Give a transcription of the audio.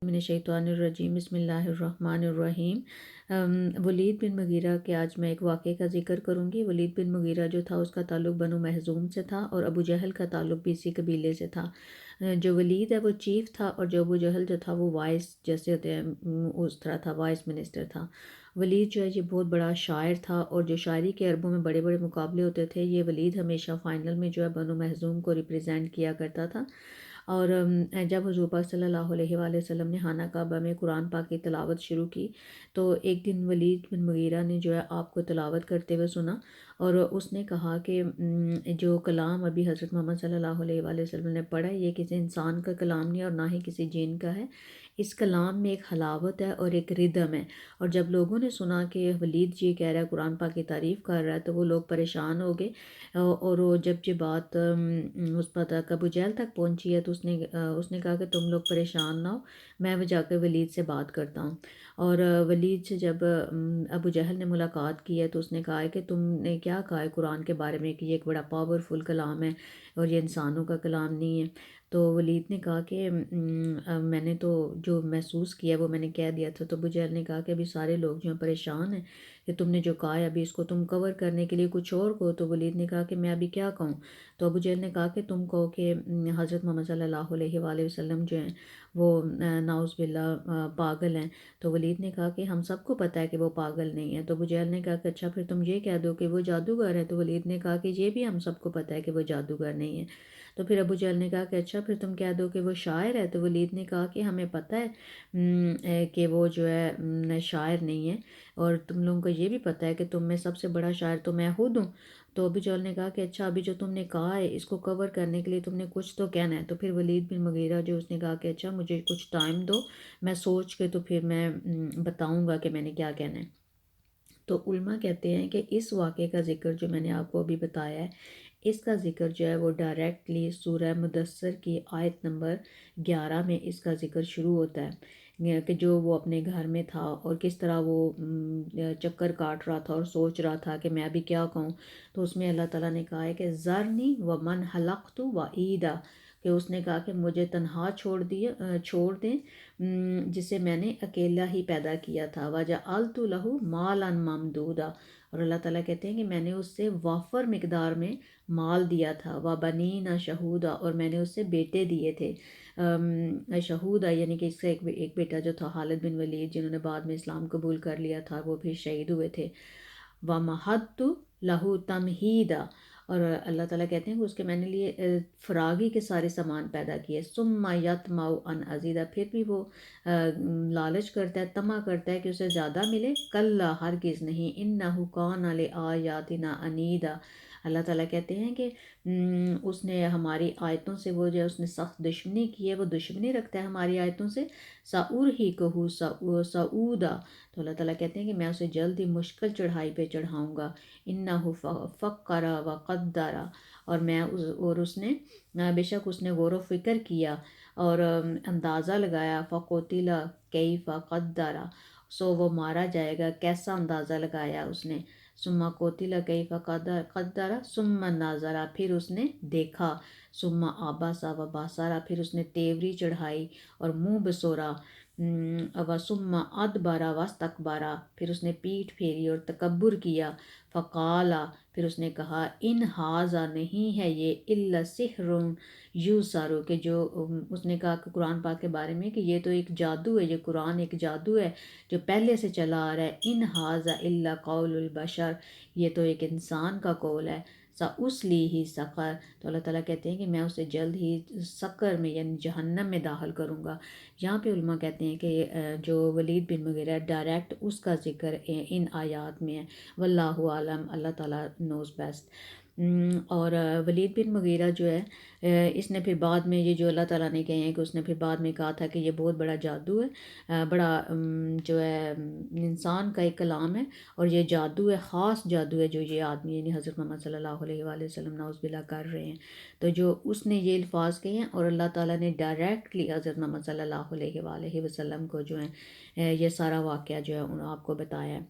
من الشیطان الرجیم بسم اللہ الرحمن الرحیم۔ ولید بن مغیرہ کے آج میں ایک واقعے کا ذکر کروں گی۔ ولید بن مغیرہ جو تھا اس کا تعلق بنو مخزوم سے تھا اور ابو جہل کا تعلق بھی اسی قبیلے سے تھا۔ جو ولید ہے وہ چیف تھا اور جو ابو جہل جو تھا وہ وائس جیسے ہوتے ہیں اس طرح تھا، وائس منسٹر تھا۔ ولید جو ہے یہ بہت بڑا شاعر تھا اور جو شاعری کے عربوں میں بڑے بڑے مقابلے ہوتے تھے، یہ ولید ہمیشہ فائنل میں جو ہے بنو مخزوم کو ریپرزینٹ کیا کرتا تھا۔ اور جب حضور پاک صلی اللہ علیہ وآلہ وسلم نے خانہ کعبہ میں قرآن پاک کی تلاوت شروع کی تو ایک دن ولید بن مغیرہ نے جو ہے آپ کو تلاوت کرتے ہوئے سنا اور اس نے کہا کہ جو کلام ابھی حضرت محمد صلی اللہ علیہ وآلہ وسلم نے پڑھا ہے یہ کسی انسان کا کلام نہیں اور نہ ہی کسی جن کا ہے۔ اس کلام میں ایک حلاوت ہے اور ایک ردم ہے۔ اور جب لوگوں نے سنا کہ ولید یہ کہہ رہا ہے، قرآن پاک کی تعریف کر رہا ہے، تو وہ لوگ پریشان ہو گئے۔ اور وہ جب یہ بات اس پر تک ابو جہل تک پہنچی ہے تو اس نے کہا کہ تم لوگ پریشان نہ ہو، میں وہ جا کر ولید سے بات کرتا ہوں۔ اور ولید سے جب ابو جہل نے ملاقات کی ہے تو اس نے کہا ہے کہ تم نے کیا کہا ہے قرآن کے بارے میں کہ یہ ایک بڑا پاورفل کلام ہے اور یہ انسانوں کا کلام نہیں ہے۔ تو ولید نے کہا کہ میں نے تو جو محسوس کیا وہ میں نے کہہ دیا تھا۔ تو ابو جہل نے کہا کہ ابھی سارے لوگ جو ہیں پریشان ہیں کہ تم نے جو کہا ہے ابھی اس کو تم کور کرنے کے لیے کچھ اور کہو۔ تو ولید نے کہا کہ میں ابھی کیا کہوں؟ تو ابو جہل نے کہا کہ تم کہو کہ حضرت محمد صلی اللہ علیہ وآلہ وسلم جو ہیں وہ نعوذ باللہ پاگل ہیں۔ تو ولید نے کہا کہ ہم سب کو پتہ ہے کہ وہ پاگل نہیں ہیں۔ تو ابو جہل نے کہا کہ اچھا پھر تم یہ کہہ دو کہ وہ جادوگر ہے۔ تو ولید نے کہا کہ یہ بھی ہم سب کو پتہ ہے کہ وہ جادوگر نہیں ہے۔ تو پھر ابو جہل نے کہا کہ اچھا پھر تم کہہ دو کہ وہ شاعر ہے۔ تو ولید نے کہا کہ ہمیں پتہ ہے کہ وہ جو ہے شاعر نہیں ہے اور تم لوگوں کو یہ بھی پتہ ہے کہ تم میں سب سے بڑا شاعر تو میں خود ہوں۔ تو ابو جہل نے کہا کہ اچھا ابھی جو تم نے کہا ہے اس کو کور کرنے کے لیے تم نے کچھ تو کہنا ہے۔ تو پھر ولید بن مغیرہ جو اس نے کہا کہ اچھا مجھے کچھ ٹائم دو، میں سوچ کے تو پھر میں بتاؤں گا کہ میں نے کیا کہنا ہے۔ تو علماء کہتے ہیں کہ اس واقعے کا ذکر جو میں نے آپ کو ابھی بتایا ہے اس کا ذکر جو ہے وہ ڈائریکٹلی سورہ مدثر کی آیت نمبر 11 میں اس کا ذکر شروع ہوتا ہے کہ جو وہ اپنے گھر میں تھا اور کس طرح وہ چکر کاٹ رہا تھا اور سوچ رہا تھا کہ میں ابھی کیا کہوں۔ تو اس میں اللہ تعالیٰ نے کہا ہے کہ ذرنی ومن خلقت وحیدا، کہ اس نے کہا کہ مجھے تنہا چھوڑ دیں جسے میں نے اکیلا ہی پیدا کیا تھا۔ وجعلت لہ مالا ممدودا، اور اللہ تعالیٰ کہتے ہیں کہ میں نے اس سے وافر مقدار میں مال دیا تھا۔ وبنین شہودا، اور میں نے اس سے بیٹے دیے تھے۔ شہودا یعنی کہ اس سے ایک بیٹا جو تھا خالد بن ولید جنہوں نے بعد میں اسلام قبول کر لیا تھا، وہ پھر شہید ہوئے تھے۔ ومہدت لہ تمہیدا، اور اللہ تعالیٰ کہتے ہیں کہ اس کے میں نے لیے فراغی کے سارے سامان پیدا کیے۔ ثم یطمع ان ازیدا، پھر بھی وہ لالچ کرتا ہے، طمع کرتا ہے کہ اسے زیادہ ملے۔ کلا، ہرگز نہیں، انہ کان لآیاتنا عنیدا، اللہ تعالیٰ کہتے ہیں کہ اس نے ہماری آیتوں سے وہ جو ہے اس نے سخت دشمنی کی ہے، وہ دشمنی رکھتا ہے ہماری آیتوں سے۔ سأرہقہ صعودا، تو اللہ تعالیٰ کہتے ہیں کہ میں اسے جلد ہی مشکل چڑھائی پہ چڑھاؤں گا۔ انہ فکر وقدر، اور اس نے بے شک اس نے غور و فکر کیا اور اندازہ لگایا۔ فقتل کیف قدر، سو وہ مارا جائے گا کیسا اندازہ لگایا اس نے۔ ثم قتل کیف قدر ثم نظر، پھر اس نے دیکھا۔ ثم عبس وبصر، پھر اس نے تیوری چڑھائی اور منہ بسورا۔ ثم ادبر واستکبر، پھر اس نے پیٹھ پھیری اور تکبر کیا۔ فقال، پھر اس نے کہا ان ھذا، نہیں ہے یہ، الا سحر یؤثر، کہ جو اس نے کہا کہ قرآن پاک کے بارے میں کہ یہ تو ایک جادو ہے، یہ قرآن ایک جادو ہے جو پہلے سے چلا آ رہا ہے۔ ان ھذا الا قول البشر، یہ تو ایک انسان کا قول ہے۔ سأصلیہ سقر، تو اللہ تعالیٰ کہتے ہیں کہ میں اسے جلد ہی سقر میں یعنی جہنم میں داخل کروں گا۔ یہاں پہ علماء کہتے ہیں کہ جو ولید بن مغیرہ ڈائریکٹ اس کا ذکر ان آیات میں ہے۔ واللہ عالم، اللہ تعالیٰ نوز بیسٹ۔ اور ولید بن مغیرہ جو ہے اس نے پھر بعد میں یہ جو اللہ تعالیٰ نے کہے ہیں کہ اس نے پھر بعد میں کہا تھا کہ یہ بہت بڑا جادو ہے، بڑا جو ہے انسان کا ایک کلام ہے اور یہ جادو ہے، خاص جادو ہے جو یہ آدمی یعنی حضرت محمد صلی اللہ علیہ وآلہ وسلم نعوذ باللہ کر رہے ہیں۔ تو جو اس نے یہ الفاظ کہے ہیں اور اللہ تعالیٰ نے ڈائریکٹلی حضرت محمد صلی اللہ علیہ وآلہ وسلم کو جو ہے یہ سارا واقعہ جو ہے آپ کو بتایا ہے۔